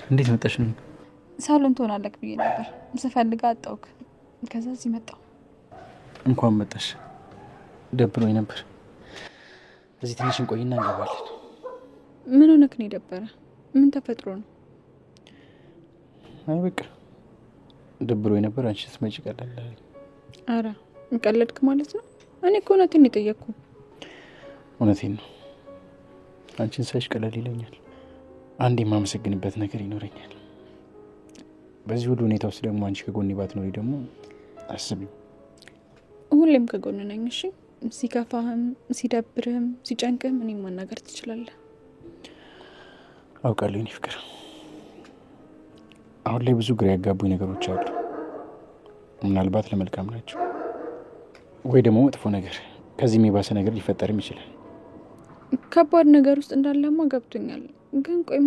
እንዴት መጣሽ ነው? ሳሎን ትሆናለህ ብዬ ነበር ስፈልግ አጣሁክ። ከዛ እዚህ መጣሁ። እንኳን መጣሽ። ደብሮኝ ነበር። እዚህ ትንሽ እንቆይና እንገባለን። ምን ሆነክ ነው የደበረ? ምን ተፈጥሮ ነው? አይ በቃ ደብሮኝ ነበር። አንቺ ስትመጪ ቀለል። አረ ቀለድክ ማለት ነው? እኔ እኮ እውነቴን ነው የጠየቅኩ። እውነቴን ነው። አንቺን ሳይሽ ቀለል ይለኛል። አንድ የማመሰግንበት ነገር ይኖረኛል። በዚህ ሁሉ ሁኔታ ውስጥ ደግሞ አንቺ ከጎኔ ባትኖሪ ደግሞ አስቢው። ሁሌም ከጎን ነኝ። እሺ፣ ሲከፋህም ሲደብርህም ሲጨንቅህም እኔን ማናገር ትችላለህ። አውቃለሁ የኔ ፍቅር። አሁን ላይ ብዙ ግራ ያጋቡኝ ነገሮች አሉ። ምናልባት ለመልካም ናቸው ወይ ደግሞ መጥፎ ነገር። ከዚህም የባሰ ነገር ሊፈጠርም ይችላል። ከባድ ነገር ውስጥ እንዳለማ ገብቶኛል። ግን ቆይ